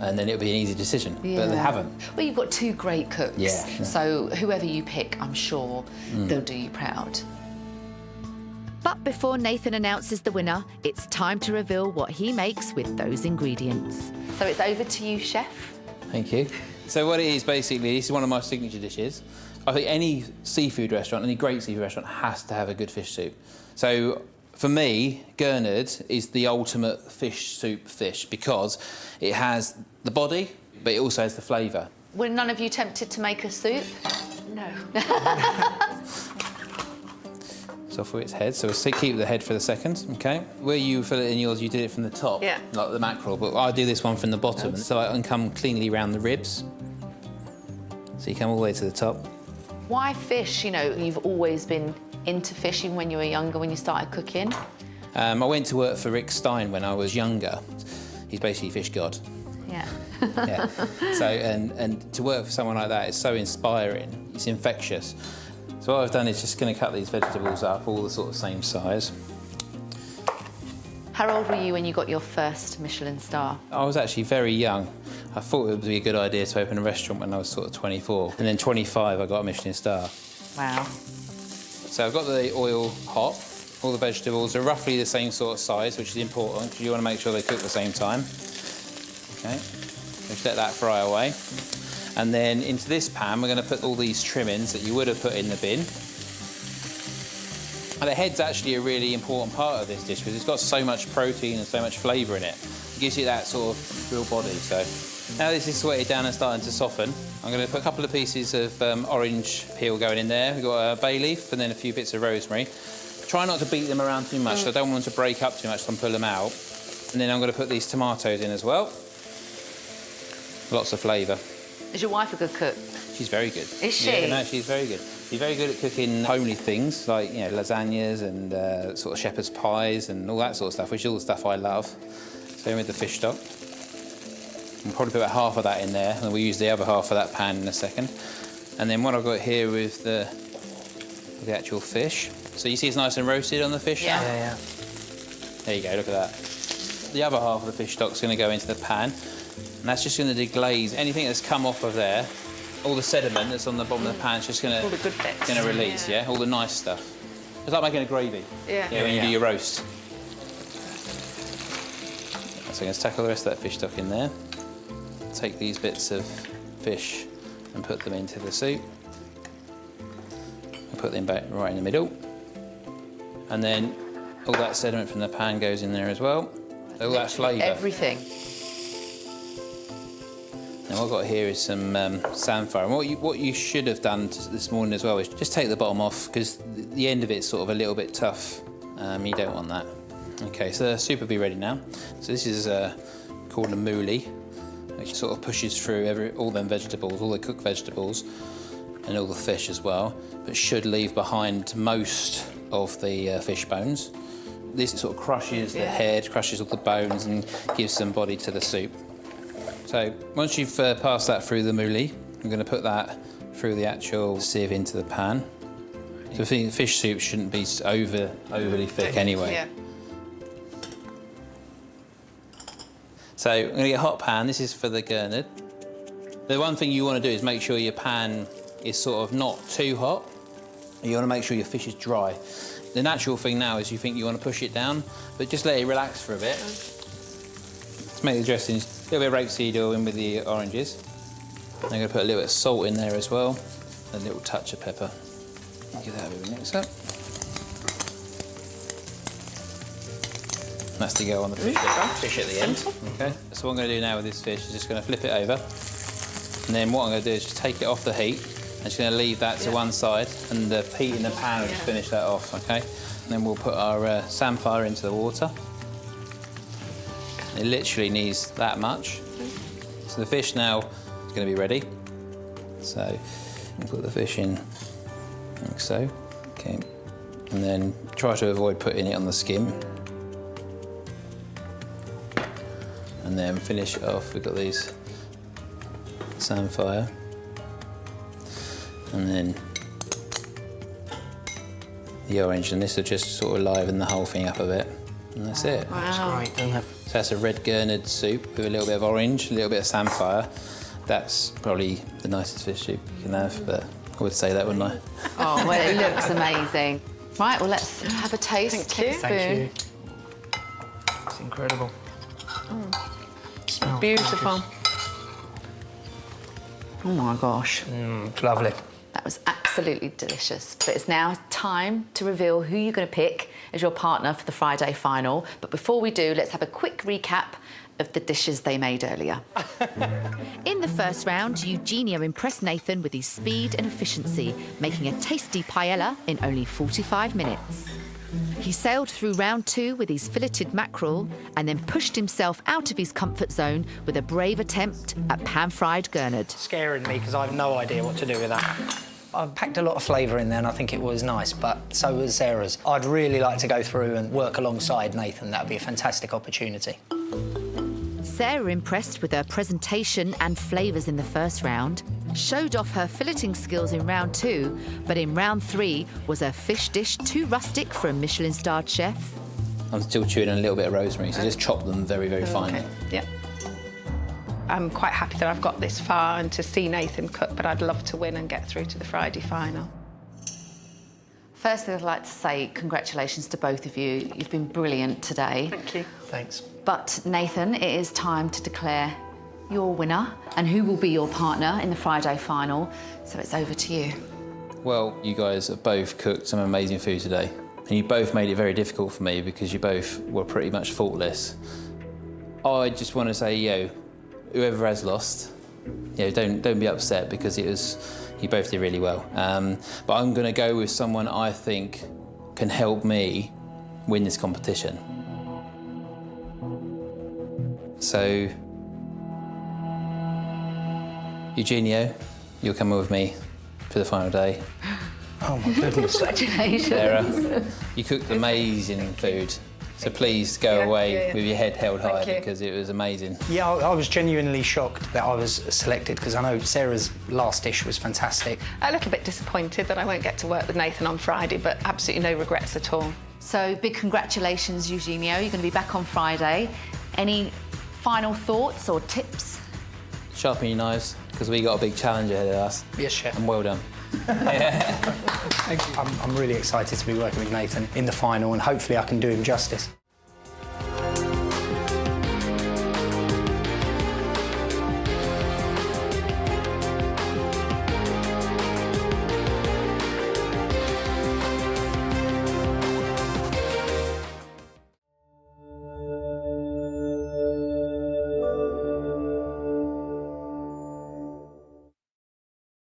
[SPEAKER 3] and then it would be an easy decision, but they haven't.
[SPEAKER 5] Well, you've got two great cooks,
[SPEAKER 3] Yeah.
[SPEAKER 5] So whoever you pick, I'm sure they'll do you proud.
[SPEAKER 1] But before Nathan announces the winner, it's time to reveal what he makes with those ingredients.
[SPEAKER 5] So it's over to you, chef.
[SPEAKER 3] Thank you. So what it is, basically, this is one of my signature dishes. I think any seafood restaurant, any great seafood restaurant, has to have a good fish soup. So for me, Gurnard is the ultimate fish soup fish because it has the body, but it also has the flavour.
[SPEAKER 5] Were none of you tempted to make a soup?
[SPEAKER 7] No.
[SPEAKER 3] It's off with its head, so we'll keep the head for the second, OK? Where you fill it in yours, you did it from the top,
[SPEAKER 7] Yeah.
[SPEAKER 3] like the mackerel, but I do this one from the bottom, so I can come cleanly around the ribs. So you come all the way to the top.
[SPEAKER 5] Why fish? You know, you've always been into fish even when you were younger, when you started cooking.
[SPEAKER 3] I went to work for Rick Stein when I was younger. He's basically fish god.
[SPEAKER 5] Yeah.
[SPEAKER 3] Yeah. So, and to work for someone like that is so inspiring. It's infectious. So what I've done is just going to cut these vegetables up, all the sort of same size.
[SPEAKER 5] How old were you when you got your first Michelin star?
[SPEAKER 3] I was actually very young. I thought it would be a good idea to open a restaurant when I was sort of 24. And then 25, I got a Michelin star.
[SPEAKER 5] Wow.
[SPEAKER 3] So I've got the oil hot. All the vegetables are roughly the same sort of size, which is important because you want to make sure they cook at the same time. OK, just let that fry away. And then into this pan, we're going to put all these trimmings that you would have put in the bin. And the head's actually a really important part of this dish because it's got so much protein and so much flavour in it. It gives you that sort of real body. So now this is sweated down and starting to soften, I'm going to put a couple of pieces of orange peel going in there. We've got a bay leaf and then a few bits of rosemary. Try not to beat them around too much, so I don't want them to break up too much, so I'm pull them out. And then I'm going to put these tomatoes in as well. Lots of flavour.
[SPEAKER 5] Is your wife a good cook?
[SPEAKER 3] She's very good.
[SPEAKER 5] Is she?
[SPEAKER 3] Yeah, no, she's very good. She's very good at cooking homely things like, you know, lasagnas and sort of shepherd's pies and all that sort of stuff, which is all the stuff I love. Same with the fish stock. We'll probably put about half of that in there, and we'll use the other half of that pan in a second. And then what I've got here with the actual fish. So you see it's nice and roasted on the fish now?
[SPEAKER 10] Yeah, yeah.
[SPEAKER 3] There you go, look at that. The other half of the fish stock's going to go into the pan, and that's just going to deglaze anything that's come off of there. All the sediment that's on the bottom of the pan is just going
[SPEAKER 7] All the good bits.
[SPEAKER 3] to release, yeah? All the nice stuff. It's like making a gravy.
[SPEAKER 7] Yeah.
[SPEAKER 3] When you do your roast. So I'm going to tackle the rest of that fish stock in there. Take these bits of fish and put them into the soup. And put them back right in the middle. And then all that sediment from the pan goes in there as well. All that flavour.
[SPEAKER 5] Everything.
[SPEAKER 3] And what I've got here is some samphire. And what you should have done this morning as well is just take the bottom off because the end of it's sort of a little bit tough. You don't want that. OK, so the soup will be ready now. So this is called a mouli, which sort of pushes through all them vegetables, all the cooked vegetables, and all the fish as well, but should leave behind most of the fish bones. This sort of crushes the head, crushes all the bones, and gives some body to the soup. So once you've passed that through the mouli, I'm going to put that through the actual sieve into the pan. So I think fish soup shouldn't be overly thick anyway.
[SPEAKER 7] Yeah.
[SPEAKER 3] So I'm going to get a hot pan. This is for the Gurnard. The one thing you want to do is make sure your pan is sort of not too hot. You want to make sure your fish is dry. The natural thing now is you think you want to push it down, but just let it relax for a bit. Let's make the dressings. A little bit of rapeseed oil in with the oranges. I'm going to put a little bit of salt in there as well, a little touch of pepper. Give that a bit of a mix up. That's to go on the fish at the end. Okay. So what I'm going to do now with this fish is just going to flip it over, and then what I'm going to do is just take it off the heat. I'm just going to leave that to one side, and the heat in the pan will just finish that off. Okay. And then we'll put our samphire into the water. It literally needs that much. So the fish now is going to be ready. So we'll put the fish in like so. Okay. And then try to avoid putting it on the skin. And then finish it off. We've got these samphire. And then the orange, and this will just sort of liven the whole thing up a bit. And that's it.
[SPEAKER 5] Wow.
[SPEAKER 10] That's great, doesn't it?
[SPEAKER 3] So that's a red gurnard soup with a little bit of orange, a little bit of samphire. That's probably the nicest fish soup you can have, but I would say that, wouldn't I?
[SPEAKER 5] Oh, well, it looks amazing. Right, well, let's have a taste.
[SPEAKER 7] Thank you.
[SPEAKER 10] Thank you. It's incredible. Smells
[SPEAKER 7] Beautiful.
[SPEAKER 5] Oh my gosh.
[SPEAKER 10] It's lovely.
[SPEAKER 5] That was absolutely delicious. But it's now time to reveal who you're going to pick as your partner for the Friday final. But before we do, let's have a quick recap of the dishes they made earlier.
[SPEAKER 1] In the first round, Eugenio impressed Nathan with his speed and efficiency, making a tasty paella in only 45 minutes. He sailed through round 2 with his filleted mackerel and then pushed himself out of his comfort zone with a brave attempt at pan-fried gurnard.
[SPEAKER 10] Scaring me because I have no idea what to do with that. I've packed a lot of flavour in there and I think it was nice, but so was Sarah's. I'd really like to go through and work alongside Nathan. That would be a fantastic opportunity.
[SPEAKER 1] Sarah, impressed with her presentation and flavours in the first round, showed off her filleting skills in round 2, but in round 3 was her fish dish too rustic for a Michelin-starred chef?
[SPEAKER 3] I'm still chewing on a little bit of rosemary, so just chop them very, very finely.
[SPEAKER 7] Okay. Yeah. I'm quite happy that I've got this far and to see Nathan cook, but I'd love to win and get through to the Friday final.
[SPEAKER 5] Firstly, I'd like to say congratulations to both of you. You've been brilliant today.
[SPEAKER 7] Thank you.
[SPEAKER 10] Thanks.
[SPEAKER 5] But Nathan, it is time to declare your winner and who will be your partner in the Friday final. So it's over to you.
[SPEAKER 3] Well, you guys have both cooked some amazing food today. And you both made it very difficult for me because you both were pretty much faultless. I just want to say, whoever has lost, don't be upset because you both did really well. But I'm going to go with someone I think can help me win this competition. So, Eugenio, you're coming with me for the final day.
[SPEAKER 10] Oh my goodness.
[SPEAKER 5] Congratulations.
[SPEAKER 3] Sarah, you cooked amazing food. So please go away with your head held high because it was amazing.
[SPEAKER 10] Yeah, I was genuinely shocked that I was selected because I know Sarah's last dish was fantastic.
[SPEAKER 7] A little bit disappointed that I won't get to work with Nathan on Friday, but absolutely no regrets at all.
[SPEAKER 5] So big congratulations, Eugenio. You're going to be back on Friday. Any final thoughts or tips?
[SPEAKER 3] Sharpen your knives because we got a big challenge ahead of us.
[SPEAKER 10] Yes, chef.
[SPEAKER 3] And well done.
[SPEAKER 10] Thank you. I'm really excited to be working with Nathan in the final and hopefully I can do him justice.